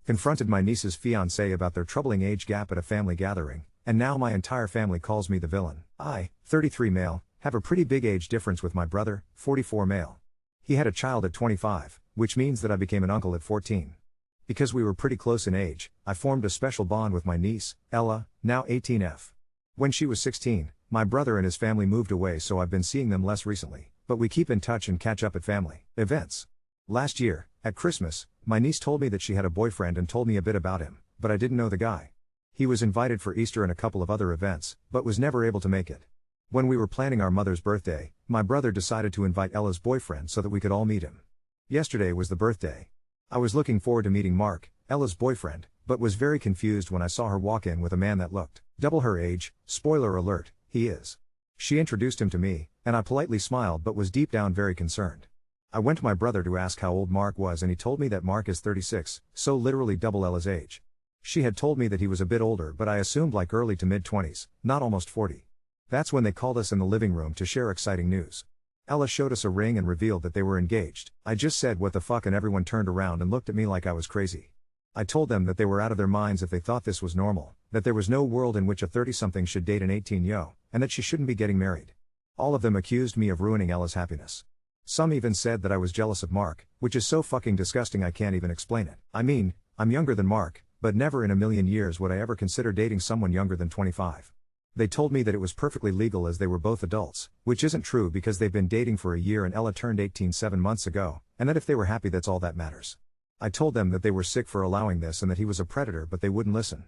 Confronted my niece's fiancé about their troubling age gap at a family gathering, and now my entire family calls me the villain. I, 33 male, have a pretty big age difference with my brother, 44 male. He had a child at 25, which means that I became an uncle at 14. Because we were pretty close in age, I formed a special bond with my niece, Ella, now 18F. When she was 16, my brother and his family moved away, so I've been seeing them less recently, but we keep in touch and catch up at family events. Last year, at Christmas, my niece told me that she had a boyfriend and told me a bit about him, but I didn't know the guy. He was invited for Easter and a couple of other events, but was never able to make it. When we were planning our mother's birthday, my brother decided to invite Ella's boyfriend so that we could all meet him. Yesterday was the birthday. I was looking forward to meeting Mark, Ella's boyfriend, but was very confused when I saw her walk in with a man that looked double her age. Spoiler alert, he is. She introduced him to me, and I politely smiled but was deep down very concerned. I went to my brother to ask how old Mark was, and he told me that Mark is 36, so literally double Ella's age. She had told me that he was a bit older, but I assumed like early to mid-20s, not almost 40. That's when they called us in the living room to share exciting news. Ella showed us a ring and revealed that they were engaged. I just said what the fuck, and everyone turned around and looked at me like I was crazy. I told them that they were out of their minds if they thought this was normal, that there was no world in which a 30-something should date an 18-yo, and that she shouldn't be getting married. All of them accused me of ruining Ella's happiness. Some even said that I was jealous of Mark, which is so fucking disgusting I can't even explain it. I mean, I'm younger than Mark, but never in a million years would I ever consider dating someone younger than 25. They told me that it was perfectly legal as they were both adults, which isn't true because they've been dating for a year and Ella turned 18 7 months ago, and that if they were happy that's all that matters. I told them that they were sick for allowing this and that he was a predator, but they wouldn't listen.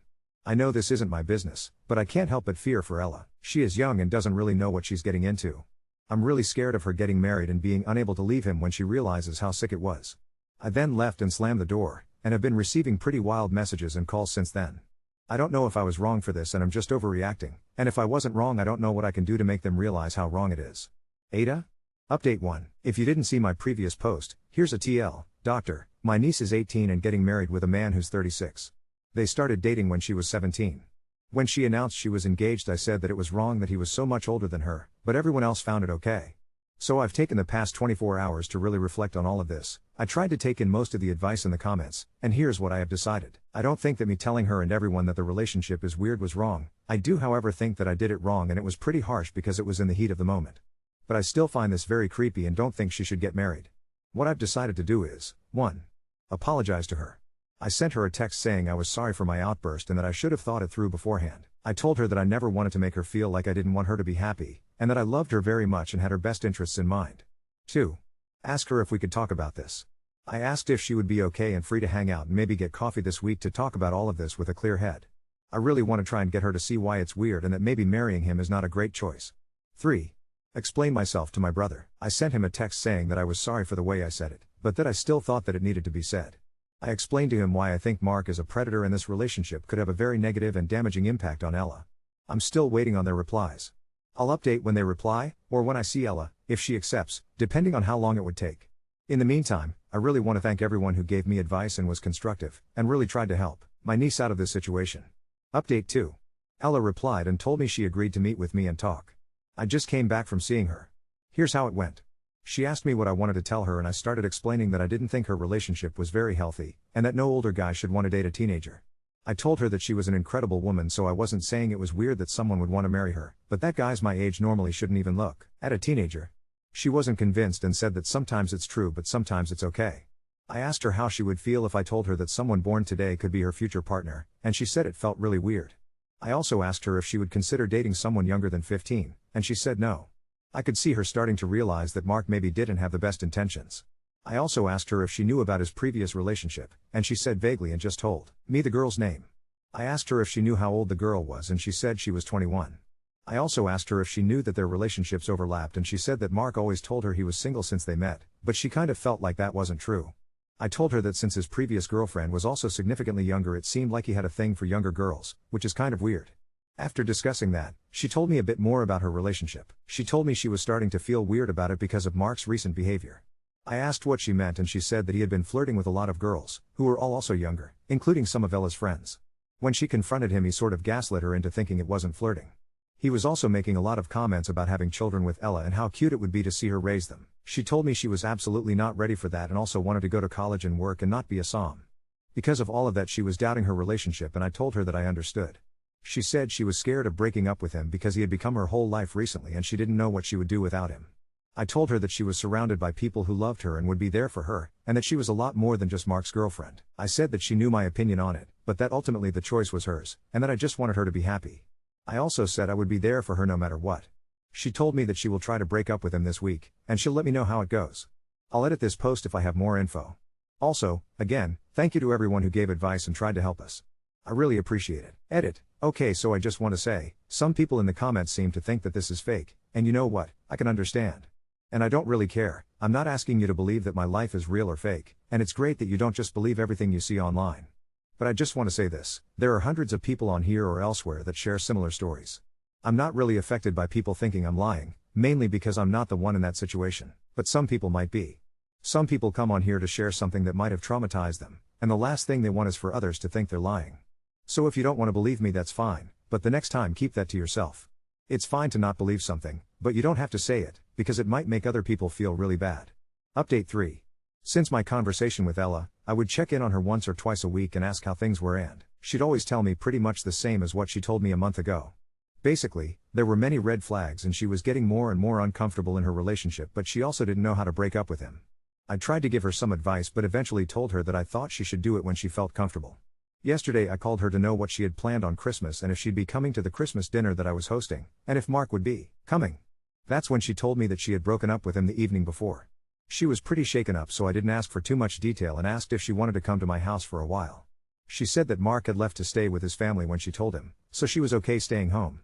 I know this isn't my business, but I can't help but fear for Ella. She is young and doesn't really know what she's getting into. I'm really scared of her getting married and being unable to leave him when she realizes how sick it was. I then left and slammed the door, and have been receiving pretty wild messages and calls since then. I don't know if I was wrong for this and I'm just overreacting, and if I wasn't wrong I don't know what I can do to make them realize how wrong it is. Ada? Update 1. If you didn't see my previous post, here's a TL. Doctor, my niece is 18 and getting married with a man who's 36. They started dating when she was 17. When she announced she was engaged I said that it was wrong that he was so much older than her, but everyone else found it okay. So I've taken the past 24 hours to really reflect on all of this. I tried to take in most of the advice in the comments, and here's what I have decided. I don't think that me telling her and everyone that the relationship is weird was wrong. I do however think that I did it wrong, and it was pretty harsh because it was in the heat of the moment. But I still find this very creepy and don't think she should get married. What I've decided to do is, 1. Apologize to her. I sent her a text saying I was sorry for my outburst and that I should have thought it through beforehand. I told her that I never wanted to make her feel like I didn't want her to be happy, and that I loved her very much and had her best interests in mind. 2. Ask her if we could talk about this. I asked if she would be okay and free to hang out and maybe get coffee this week to talk about all of this with a clear head. I really want to try and get her to see why it's weird and that maybe marrying him is not a great choice. 3. Explain myself to my brother. I sent him a text saying that I was sorry for the way I said it, but that I still thought that it needed to be said. I explained to him why I think Mark is a predator and this relationship could have a very negative and damaging impact on Ella. I'm still waiting on their replies. I'll update when they reply, or when I see Ella, if she accepts, depending on how long it would take. In the meantime, I really want to thank everyone who gave me advice and was constructive, and really tried to help my niece out of this situation. Update 2. Ella replied and told me she agreed to meet with me and talk. I just came back from seeing her. Here's how it went. She asked me what I wanted to tell her and I started explaining that I didn't think her relationship was very healthy, and that no older guy should want to date a teenager. I told her that she was an incredible woman, so I wasn't saying it was weird that someone would want to marry her, but that guys my age normally shouldn't even look at a teenager. She wasn't convinced and said that sometimes it's true but sometimes it's okay. I asked her how she would feel if I told her that someone born today could be her future partner, and she said it felt really weird. I also asked her if she would consider dating someone younger than 15, and she said no. I could see her starting to realize that Mark maybe didn't have the best intentions. I also asked her if she knew about his previous relationship, and she said vaguely and just told me the girl's name. I asked her if she knew how old the girl was and she said she was 21. I also asked her if she knew that their relationships overlapped and she said that Mark always told her he was single since they met, but she kind of felt like that wasn't true. I told her that since his previous girlfriend was also significantly younger it seemed like he had a thing for younger girls, which is kind of weird. After discussing that, she told me a bit more about her relationship. She told me she was starting to feel weird about it because of Mark's recent behavior. I asked what she meant and she said that he had been flirting with a lot of girls, who were all also younger, including some of Ella's friends. When she confronted him he sort of gaslit her into thinking it wasn't flirting. He was also making a lot of comments about having children with Ella and how cute it would be to see her raise them. She told me she was absolutely not ready for that and also wanted to go to college and work and not be a som. Because of all of that, she was doubting her relationship, and I told her that I understood. She said she was scared of breaking up with him because he had become her whole life recently and she didn't know what she would do without him. I told her that she was surrounded by people who loved her and would be there for her, and that she was a lot more than just Mark's girlfriend. I said that she knew my opinion on it, but that ultimately the choice was hers, and that I just wanted her to be happy. I also said I would be there for her no matter what. She told me that she will try to break up with him this week, and she'll let me know how it goes. I'll edit this post if I have more info. Also, again, thank you to everyone who gave advice and tried to help us. I really appreciate it. Edit. Okay, so I just want to say, some people in the comments seem to think that this is fake, and you know what, I can understand. And I don't really care. I'm not asking you to believe that my life is real or fake, and it's great that you don't just believe everything you see online. But I just want to say this, there are hundreds of people on here or elsewhere that share similar stories. I'm not really affected by people thinking I'm lying, mainly because I'm not the one in that situation, but some people might be. Some people come on here to share something that might have traumatized them, and the last thing they want is for others to think they're lying. So if you don't want to believe me, that's fine, but the next time keep that to yourself. It's fine to not believe something, but you don't have to say it, because it might make other people feel really bad. Update 3. Since my conversation with Ella, I would check in on her once or twice a week and ask how things were, and she'd always tell me pretty much the same as what she told me a month ago. Basically, there were many red flags and she was getting more and more uncomfortable in her relationship, but she also didn't know how to break up with him. I tried to give her some advice but eventually told her that I thought she should do it when she felt comfortable. Yesterday I called her to know what she had planned on Christmas and if she'd be coming to the Christmas dinner that I was hosting, and if Mark would be coming. That's when she told me that she had broken up with him the evening before. She was pretty shaken up, so I didn't ask for too much detail and asked if she wanted to come to my house for a while. She said that Mark had left to stay with his family when she told him, so she was okay staying home.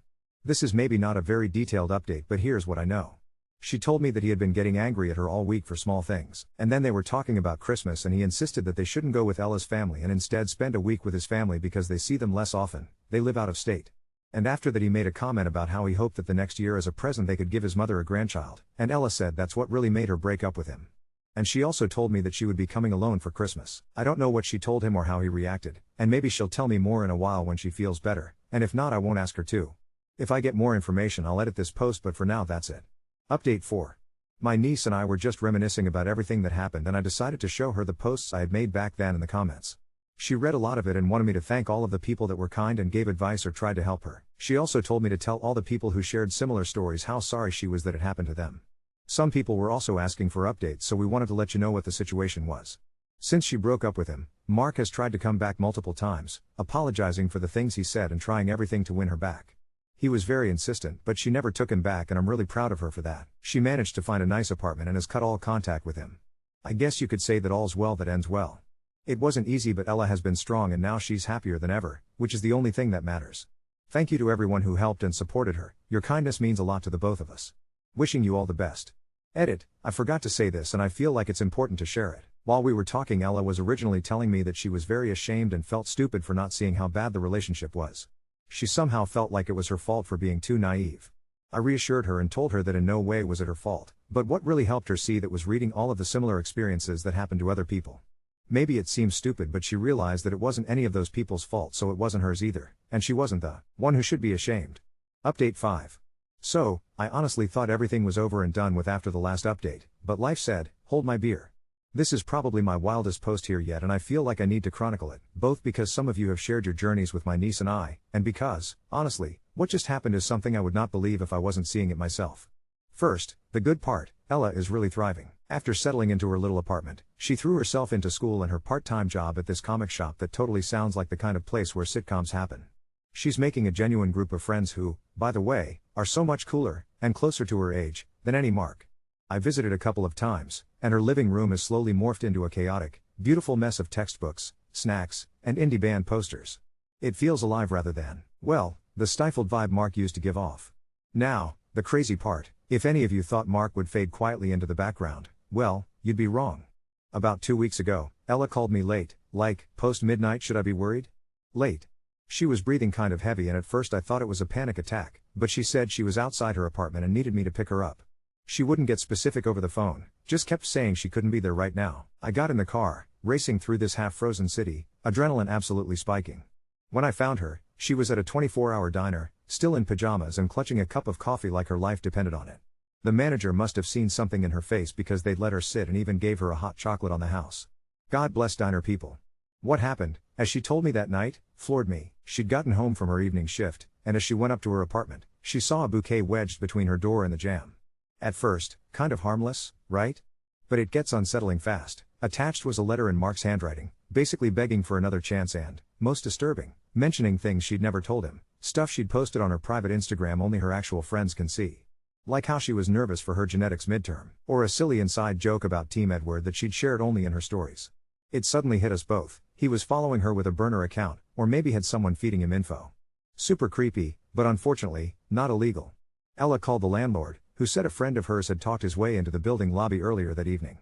This is maybe not a very detailed update, but here's what I know. She told me that he had been getting angry at her all week for small things, and then they were talking about Christmas and he insisted that they shouldn't go with Ella's family and instead spend a week with his family because they see them less often, they live out of state. And after that he made a comment about how he hoped that the next year as a present they could give his mother a grandchild, and Ella said that's what really made her break up with him. And she also told me that she would be coming alone for Christmas. I don't know what she told him or how he reacted, and maybe she'll tell me more in a while when she feels better, and if not I won't ask her to. If I get more information I'll edit this post, but for now that's it. Update 4. My niece and I were just reminiscing about everything that happened and I decided to show her the posts I had made back then in the comments. She read a lot of it and wanted me to thank all of the people that were kind and gave advice or tried to help her. She also told me to tell all the people who shared similar stories how sorry she was that it happened to them. Some people were also asking for updates, so we wanted to let you know what the situation was. Since she broke up with him, Mark has tried to come back multiple times, apologizing for the things he said and trying everything to win her back. He was very insistent, but she never took him back and I'm really proud of her for that. She managed to find a nice apartment and has cut all contact with him. I guess you could say that all's well that ends well. It wasn't easy, but Ella has been strong and now she's happier than ever, which is the only thing that matters. Thank you to everyone who helped and supported her. Your kindness means a lot to the both of us. Wishing you all the best. Edit. I forgot to say this and I feel like it's important to share it. While we were talking, Ella was originally telling me that she was very ashamed and felt stupid for not seeing how bad the relationship was. She somehow felt like it was her fault for being too naive. I reassured her and told her that in no way was it her fault, but what really helped her see that was reading all of the similar experiences that happened to other people. Maybe it seems stupid, but she realized that it wasn't any of those people's fault, so it wasn't hers either, and she wasn't the one who should be ashamed. Update 5. So, I honestly thought everything was over and done with after the last update, but life said, hold my beer. This is probably my wildest post here yet and I feel like I need to chronicle it, both because some of you have shared your journeys with my niece and I, and because, honestly, what just happened is something I would not believe if I wasn't seeing it myself. First, the good part, Ella is really thriving. After settling into her little apartment, she threw herself into school and her part-time job at this comic shop that totally sounds like the kind of place where sitcoms happen. She's making a genuine group of friends who, by the way, are so much cooler, and closer to her age, than any Mark. I visited a couple of times, and her living room has slowly morphed into a chaotic, beautiful mess of textbooks, snacks, and indie band posters. It feels alive rather than, well, the stifled vibe Mark used to give off. Now, the crazy part, if any of you thought Mark would fade quietly into the background, well, you'd be wrong. About 2 weeks ago, Ella called me late, like, post-midnight, should I be worried? Late. She was breathing kind of heavy and at first I thought it was a panic attack, but she said she was outside her apartment and needed me to pick her up. She wouldn't get specific over the phone, just kept saying she couldn't be there right now. I got in the car, racing through this half-frozen city, adrenaline absolutely spiking. When I found her, she was at a 24-hour diner, still in pajamas and clutching a cup of coffee like her life depended on it. The manager must have seen something in her face because they'd let her sit and even gave her a hot chocolate on the house. God bless diner people. What happened, as she told me that night, floored me. She'd gotten home from her evening shift, and as she went up to her apartment, she saw a bouquet wedged between her door and the jamb. At first, kind of harmless, right? But it gets unsettling fast. Attached was a letter in Mark's handwriting, basically begging for another chance and, most disturbing, mentioning things she'd never told him, stuff she'd posted on her private Instagram only her actual friends can see. Like how she was nervous for her genetics midterm, or a silly inside joke about Team Edward that she'd shared only in her stories. It suddenly hit us both. He was following her with a burner account, or maybe had someone feeding him info. Super creepy, but unfortunately, not illegal. Ella called the landlord, who said a friend of hers had talked his way into the building lobby earlier that evening.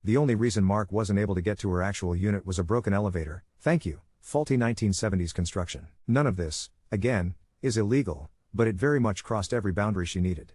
The only reason Mark wasn't able to get to her actual unit was a broken elevator, thank you, faulty 1970s construction. None of this, again, is illegal, but it very much crossed every boundary she needed.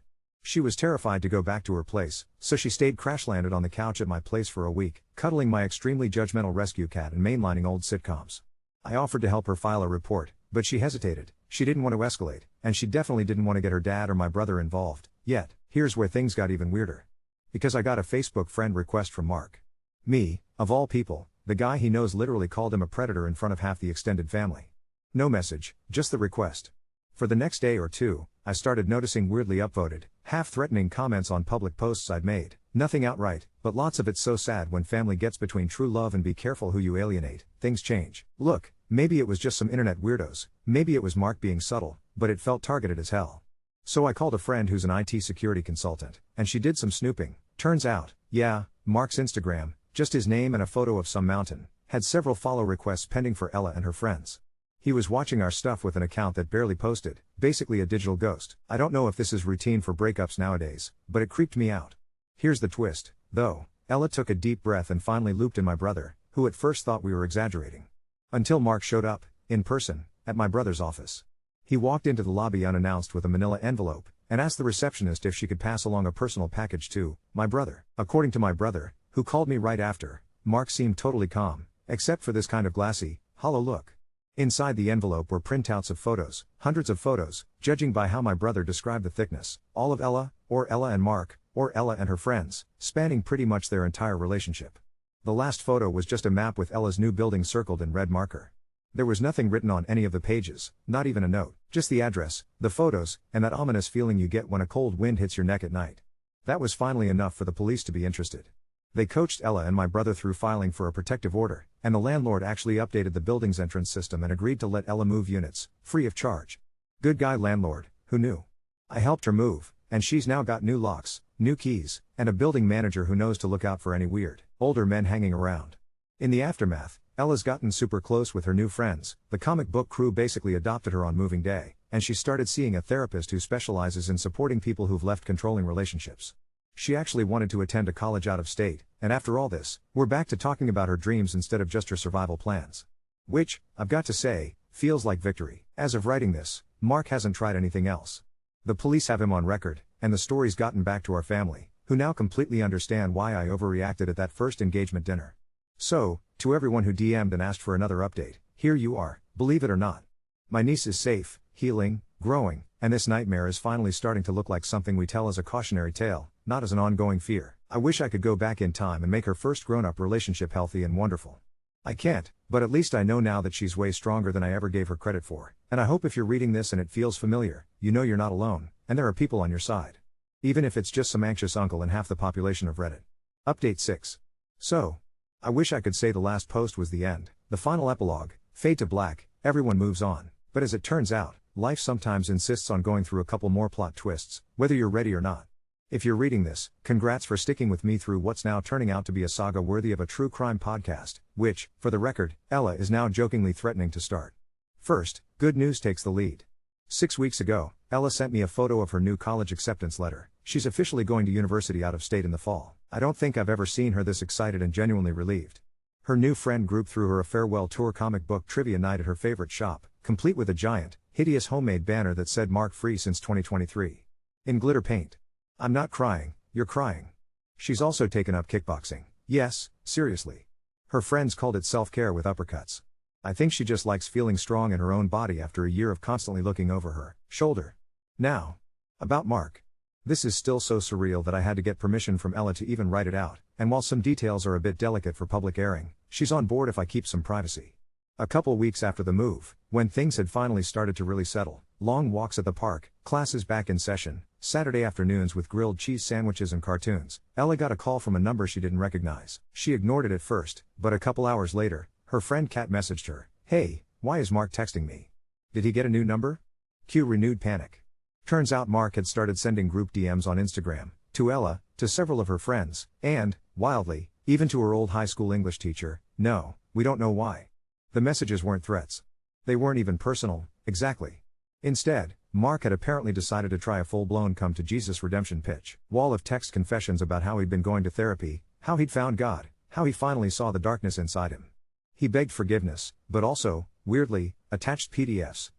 She was terrified to go back to her place, so she stayed crash-landed on the couch at my place for a week, cuddling my extremely judgmental rescue cat and mainlining old sitcoms. I offered to help her file a report, but she hesitated. She didn't want to escalate, and she definitely didn't want to get her dad or my brother involved. Yet, here's where things got even weirder. Because I got a Facebook friend request from Mark. Me, of all people, the guy he knows literally called him a predator in front of half the extended family. No message, just the request. For the next day or two, I started noticing weirdly upvoted, half-threatening comments on public posts I'd made. Nothing outright, but lots of it so sad when family gets between true love and be careful who you alienate, things change. Look, maybe it was just some internet weirdos, maybe it was Mark being subtle, but it felt targeted as hell. So I called a friend who's an IT security consultant, and she did some snooping. Turns out, yeah, Mark's Instagram, just his name and a photo of some mountain, had several follow requests pending for Ella and her friends. He was watching our stuff with an account that barely posted, basically a digital ghost. I don't know if this is routine for breakups nowadays, but it creeped me out. Here's the twist, though. Ella took a deep breath and finally looped in my brother, who at first thought we were exaggerating. Until Mark showed up, in person, at my brother's office. He walked into the lobby unannounced with a manila envelope, and asked the receptionist if she could pass along a personal package to my brother. According to my brother, who called me right after, Mark seemed totally calm, except for this kind of glassy, hollow look. Inside the envelope were printouts of photos, hundreds of photos, judging by how my brother described the thickness, all of Ella, or Ella and Mark, or Ella and her friends, spanning pretty much their entire relationship. The last photo was just a map with Ella's new building circled in red marker. There was nothing written on any of the pages, not even a note, just the address, the photos, and that ominous feeling you get when a cold wind hits your neck at night. That was finally enough for the police to be interested. They coached Ella and my brother through filing for a protective order, and the landlord actually updated the building's entrance system and agreed to let Ella move units, free of charge. Good guy landlord, who knew? I helped her move, and she's now got new locks, new keys, and a building manager who knows to look out for any weird, older men hanging around. In the aftermath, Ella's gotten super close with her new friends. The comic book crew basically adopted her on moving day, and she started seeing a therapist who specializes in supporting people who've left controlling relationships. She actually wanted to attend a college out of state, and after all this, we're back to talking about her dreams instead of just her survival plans. Which, I've got to say, feels like victory. As of writing this, Mark hasn't tried anything else. The police have him on record, and the story's gotten back to our family, who now completely understand why I overreacted at that first engagement dinner. So, to everyone who DM'd and asked for another update, here you are, believe it or not. My niece is safe, healing, growing, and this nightmare is finally starting to look like something we tell as a cautionary tale, not as an ongoing fear. I wish I could go back in time and make her first grown-up relationship healthy and wonderful. I can't, but at least I know now that she's way stronger than I ever gave her credit for, and I hope if you're reading this and it feels familiar, you know you're not alone, and there are people on your side. Even if it's just some anxious uncle in half the population of Reddit. Update 6. So, I wish I could say the last post was the end, the final epilogue, fade to black, everyone moves on, but as it turns out, life sometimes insists on going through a couple more plot twists, whether you're ready or not. If you're reading this, congrats for sticking with me through what's now turning out to be a saga worthy of a true crime podcast, which, for the record, Ella is now jokingly threatening to start. First, good news takes the lead. 6 weeks ago, Ella sent me a photo of her new college acceptance letter. She's officially going to university out of state in the fall. I don't think I've ever seen her this excited and genuinely relieved. Her new friend group threw her a farewell tour comic book trivia night at her favorite shop, complete with a giant, hideous homemade banner that said Mark free since 2023. In glitter paint. I'm not crying, you're crying. She's also taken up kickboxing. Yes, seriously. Her friends called it self-care with uppercuts. I think she just likes feeling strong in her own body after a year of constantly looking over her shoulder. Now, about Mark. This is still so surreal that I had to get permission from Ella to even write it out, and while some details are a bit delicate for public airing, She's on board if I keep some privacy. A couple weeks after the move, when things had finally started to really settle, long walks at the park, classes back in session, Saturday afternoons with grilled cheese sandwiches and cartoons, Ella got a call from a number she didn't recognize. She ignored it at first, but a couple hours later, her friend Kat messaged her, "Hey, why is Mark texting me? Did he get a new number?" Cue renewed panic. Turns out Mark had started sending group DMs on Instagram, to Ella, to several of her friends, and, wildly, even to her old high school English teacher. No, we don't know why. The messages weren't threats. They weren't even personal, exactly. Instead, Mark had apparently decided to try a full-blown come-to-Jesus redemption pitch. Wall of text confessions about how he'd been going to therapy, how he'd found God, how he finally saw the darkness inside him. He begged forgiveness, but also, weirdly, attached PDFs,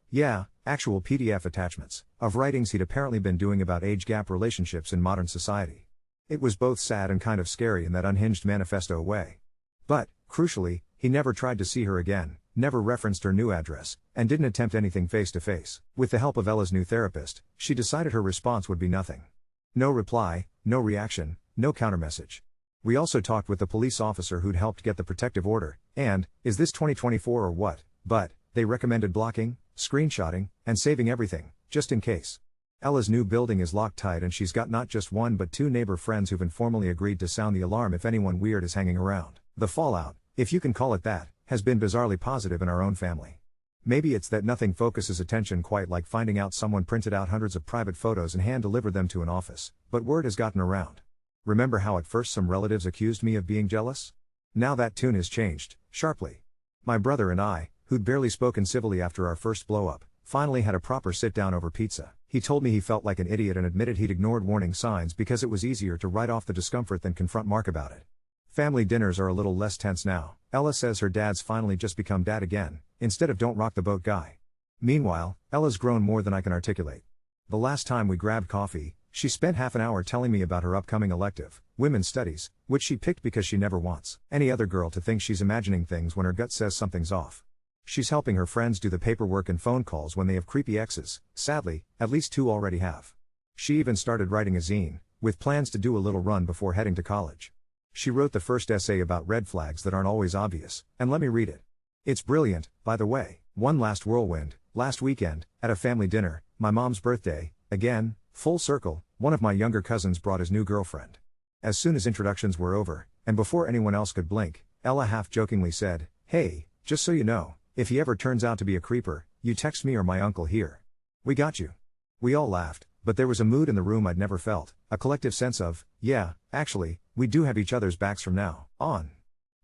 actual PDF attachments, of writings he'd apparently been doing about age gap relationships in modern society. It was both sad and kind of scary in that unhinged manifesto way. But, crucially, he never tried to see her again, never referenced her new address, and didn't attempt anything face-to-face. With the help of Ella's new therapist, she decided her response would be nothing. No reply, no reaction, no countermessage. We also talked with the police officer who'd helped get the protective order, and, is this 2024 or what? But, they recommended blocking, screenshotting, and saving everything, just in case. Ella's new building is locked tight and she's got not just one but two neighbor friends who've informally agreed to sound the alarm if anyone weird is hanging around. The fallout, if you can call it that, has been bizarrely positive in our own family. Maybe it's that nothing focuses attention quite like finding out someone printed out hundreds of private photos and hand-delivered them to an office, but word has gotten around. Remember how at first some relatives accused me of being jealous? Now that tune has changed, sharply. My brother and I, who'd barely spoken civilly after our first blow-up, finally had a proper sit-down over pizza. He told me he felt like an idiot and admitted he'd ignored warning signs because it was easier to write off the discomfort than confront Mark about it. Family dinners are a little less tense now. Ella says her dad's finally just become dad again, instead of don't rock the boat guy. Meanwhile, Ella's grown more than I can articulate. The last time we grabbed coffee, she spent half an hour telling me about her upcoming elective, women's studies, which she picked because she never wants any other girl to think she's imagining things when her gut says something's off. She's helping her friends do the paperwork and phone calls when they have creepy exes. Sadly, at least two already have. She even started writing a zine, with plans to do a little run before heading to college. She wrote the first essay about red flags that aren't always obvious, and let me read it. It's brilliant, by the way. One last whirlwind, last weekend, at a family dinner, my mom's birthday, again, full circle, one of my younger cousins brought his new girlfriend. As soon as introductions were over, and before anyone else could blink, Ella half-jokingly said, "Hey, just so you know, if he ever turns out to be a creeper, you text me or my uncle here. We got you." We all laughed, but there was a mood in the room I'd never felt, a collective sense of, yeah, actually, we do have each other's backs from now on.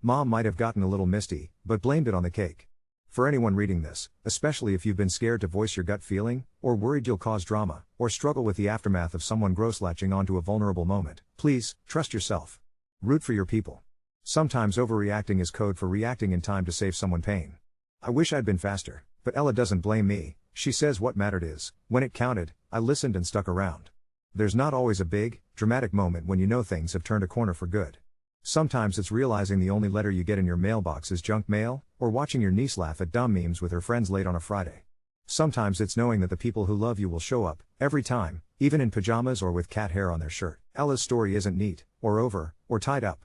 Mom might have gotten a little misty, but blamed it on the cake. For anyone reading this, especially if you've been scared to voice your gut feeling, or worried you'll cause drama, or struggle with the aftermath of someone gross latching onto a vulnerable moment, please, trust yourself. Root for your people. Sometimes overreacting is code for reacting in time to save someone pain. I wish I'd been faster, but Ella doesn't blame me. She says what mattered is, when it counted, I listened and stuck around. There's not always a big, dramatic moment when you know things have turned a corner for good. Sometimes it's realizing the only letter you get in your mailbox is junk mail, or watching your niece laugh at dumb memes with her friends late on a Friday. Sometimes it's knowing that the people who love you will show up, every time, even in pajamas or with cat hair on their shirt. Ella's story isn't neat, or over, or tied up.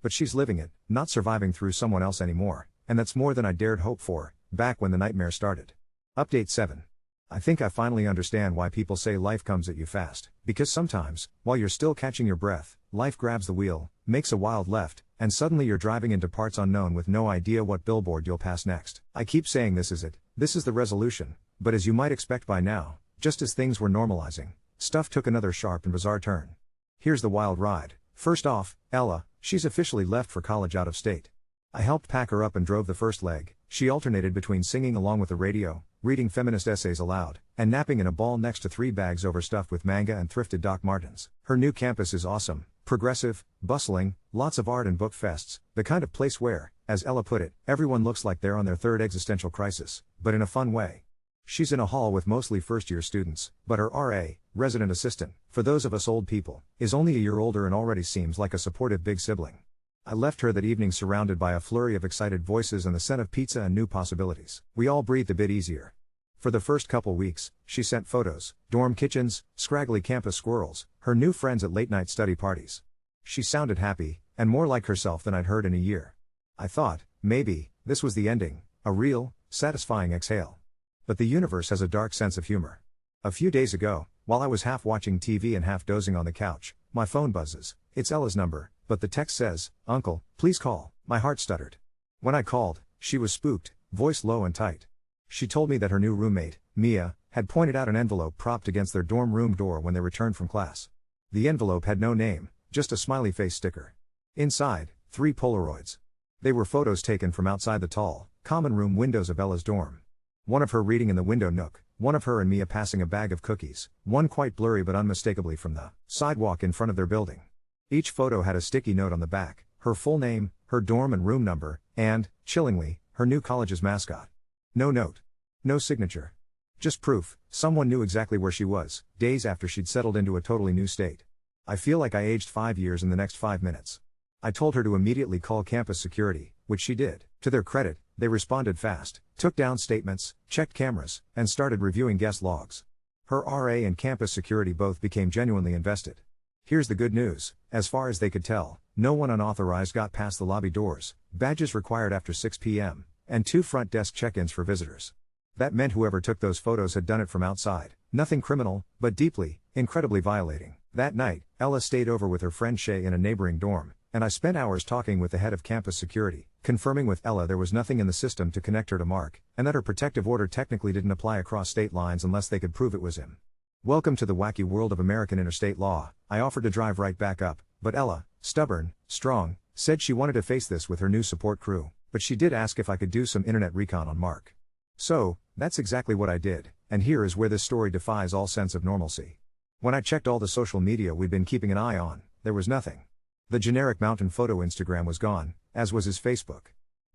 But she's living it, not surviving through someone else anymore. And that's more than I dared hope for, back when the nightmare started. Update 7. I think I finally understand why people say life comes at you fast, because sometimes, while you're still catching your breath, life grabs the wheel, makes a wild left, and suddenly you're driving into parts unknown with no idea what billboard you'll pass next. I keep saying this is it, this is the resolution, but as you might expect by now, just as things were normalizing, stuff took another sharp and bizarre turn. Here's the wild ride. First off, Ella, she's officially left for college out of state. I helped pack her up and drove the first leg. She alternated between singing along with the radio, reading feminist essays aloud, and napping in a ball next to 3 bags overstuffed with manga and thrifted Doc Martens. Her new campus is awesome, progressive, bustling, lots of art and book fests, the kind of place where, as Ella put it, everyone looks like they're on their third existential crisis, but in a fun way. She's in a hall with mostly first-year students, but her RA, resident assistant, for those of us old people, is only a year older and already seems like a supportive big sibling. I left her that evening surrounded by a flurry of excited voices and the scent of pizza and new possibilities. We all breathed a bit easier. For the first couple weeks, she sent photos, dorm kitchens, scraggly campus squirrels, her new friends at late-night study parties. She sounded happy, and more like herself than I'd heard in a year. I thought, maybe, this was the ending, a real, satisfying exhale. But the universe has a dark sense of humor. A few days ago, while I was half watching TV and half dozing on the couch, my phone buzzes. It's Ella's number, but the text says, "Uncle, please call." My heart stuttered. When I called, she was spooked, voice low and tight. She told me that her new roommate, Mia, had pointed out an envelope propped against their dorm room door when they returned from class. The envelope had no name, just a smiley face sticker. Inside, 3 Polaroids. They were photos taken from outside the tall, common room windows of Ella's dorm. One of her reading in the window nook, one of her and Mia passing a bag of cookies, one quite blurry but unmistakably from the sidewalk in front of their building. Each photo had a sticky note on the back, her full name, her dorm and room number, and, chillingly, her new college's mascot. No note. No signature. Just proof, someone knew exactly where she was, days after she'd settled into a totally new state. I feel like I aged 5 years in the next 5 minutes. I told her to immediately call campus security, which she did. To their credit, they responded fast, took down statements, checked cameras, and started reviewing guest logs. Her RA and campus security both became genuinely invested. Here's the good news, as far as they could tell, no one unauthorized got past the lobby doors, badges required after 6 p.m., and 2 front desk check-ins for visitors. That meant whoever took those photos had done it from outside, nothing criminal, but deeply, incredibly violating. That night, Ella stayed over with her friend Shay in a neighboring dorm, and I spent hours talking with the head of campus security, confirming with Ella there was nothing in the system to connect her to Mark, and that her protective order technically didn't apply across state lines unless they could prove it was him. Welcome to the wacky world of American interstate law. I offered to drive right back up, but Ella, stubborn, strong, said she wanted to face this with her new support crew, but she did ask if I could do some internet recon on Mark. So, that's exactly what I did, and here is where this story defies all sense of normalcy. When I checked all the social media we'd been keeping an eye on, there was nothing. The generic mountain photo Instagram was gone, as was his Facebook.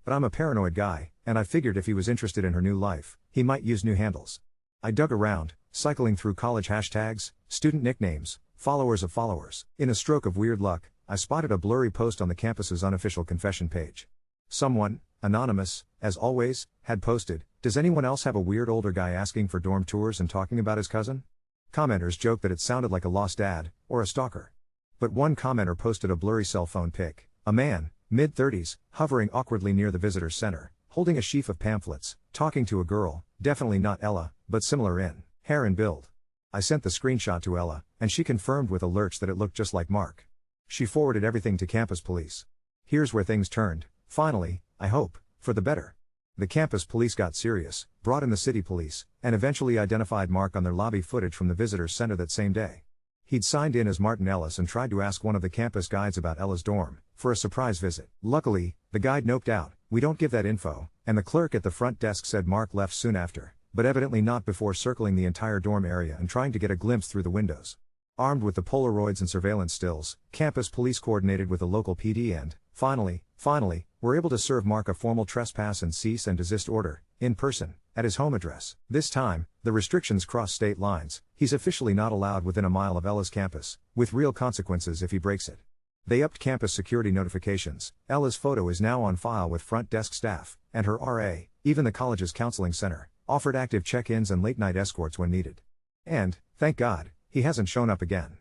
But I'm a paranoid guy, and I figured if he was interested in her new life, he might use new handles. I dug around, cycling through college hashtags, student nicknames, followers of followers. In a stroke of weird luck, I spotted a blurry post on the campus's unofficial confession page. Someone, anonymous, as always, had posted, "Does anyone else have a weird older guy asking for dorm tours and talking about his cousin?" Commenters joked that it sounded like a lost dad, or a stalker. But one commenter posted a blurry cell phone pic, a man, mid-30s, hovering awkwardly near the visitor's center, holding a sheaf of pamphlets, talking to a girl, definitely not Ella, but similar in hair and build. I sent the screenshot to Ella, and she confirmed with a lurch that it looked just like Mark. She forwarded everything to campus police. Here's where things turned, finally, I hope, for the better. The campus police got serious, brought in the city police, and eventually identified Mark on their lobby footage from the visitor's center that same day. He'd signed in as Martin Ellis and tried to ask one of the campus guides about Ella's dorm, for a surprise visit. Luckily, the guide noped out, "We don't give that info," and the clerk at the front desk said Mark left soon after, but evidently not before circling the entire dorm area and trying to get a glimpse through the windows. Armed with the Polaroids and surveillance stills, campus police coordinated with the local PD and, finally, were able to serve Mark a formal trespass and cease and desist order, in person, at his home address. This time, the restrictions cross state lines. He's officially not allowed within a mile of Ella's campus, with real consequences if he breaks it. They upped campus security notifications. Ella's photo is now on file with front desk staff, and her RA, even the college's counseling center, offered active check-ins and late-night escorts when needed. And, thank God, he hasn't shown up again.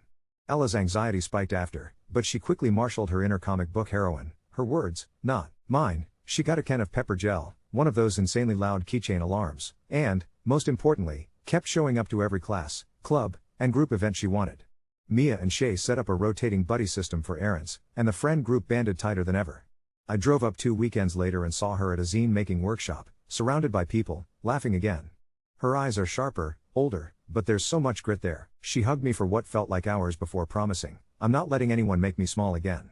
Ella's anxiety spiked after, but she quickly marshaled her inner comic book heroine. Her words, not mine. She got a can of pepper gel, one of those insanely loud keychain alarms, and, most importantly, kept showing up to every class, club, and group event she wanted. Mia and Shay set up a rotating buddy system for errands, and the friend group banded tighter than ever. I drove up 2 weekends later and saw her at a zine-making workshop, surrounded by people, laughing again. Her eyes are sharper, older, but there's so much grit there. She hugged me for what felt like hours before promising, "I'm not letting anyone make me small again."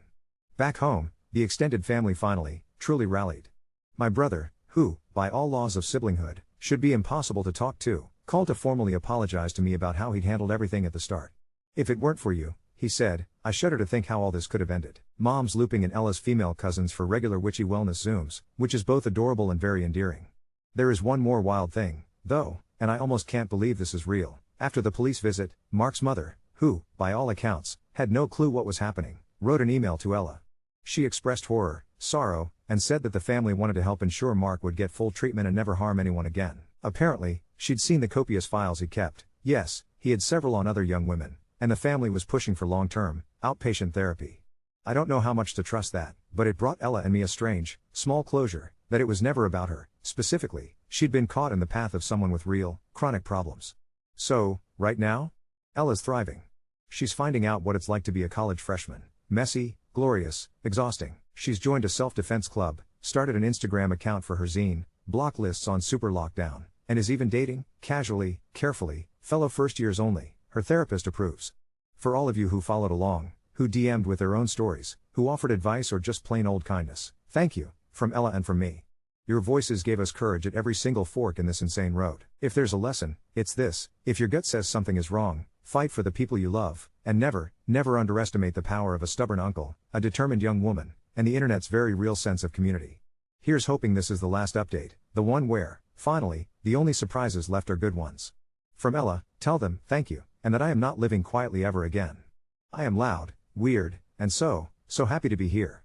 Back home, the extended family finally, truly rallied. My brother, who, by all laws of siblinghood, should be impossible to talk to, called to formally apologize to me about how he'd handled everything at the start. "If it weren't for you," he said, "I shudder to think how all this could have ended." Mom's looping in Ella's female cousins for regular witchy wellness Zooms, which is both adorable and very endearing. There is one more wild thing, though, and I almost can't believe this is real. After the police visit, Mark's mother, who, by all accounts, had no clue what was happening, wrote an email to Ella. She expressed horror, sorrow, and said that the family wanted to help ensure Mark would get full treatment and never harm anyone again. Apparently, she'd seen the copious files he kept. Yes, he had several on other young women, and the family was pushing for long-term, outpatient therapy. I don't know how much to trust that, But it brought Ella and me a strange, small closure, that it was never about her, specifically, she'd been caught in the path of someone with real, chronic problems. So, right now? Ella's thriving. She's finding out what it's like to be a college freshman. Messy, glorious, exhausting. She's joined a self-defense club, started an Instagram account for her zine, block lists on super lockdown, and is even dating, casually, carefully, fellow first years only. Her therapist approves. For all of you who followed along, who DM'd with their own stories, who offered advice or just plain old kindness, thank you, from Ella and from me. Your voices gave us courage at every single fork in this insane road. If there's a lesson, it's this: if your gut says something is wrong, fight for the people you love, and never, never underestimate the power of a stubborn uncle, a determined young woman, and the internet's very real sense of community. Here's hoping this is the last update, the one where, finally, the only surprises left are good ones. From Ella, tell them, thank you, and that I am not living quietly ever again. I am loud, weird, and so happy to be here.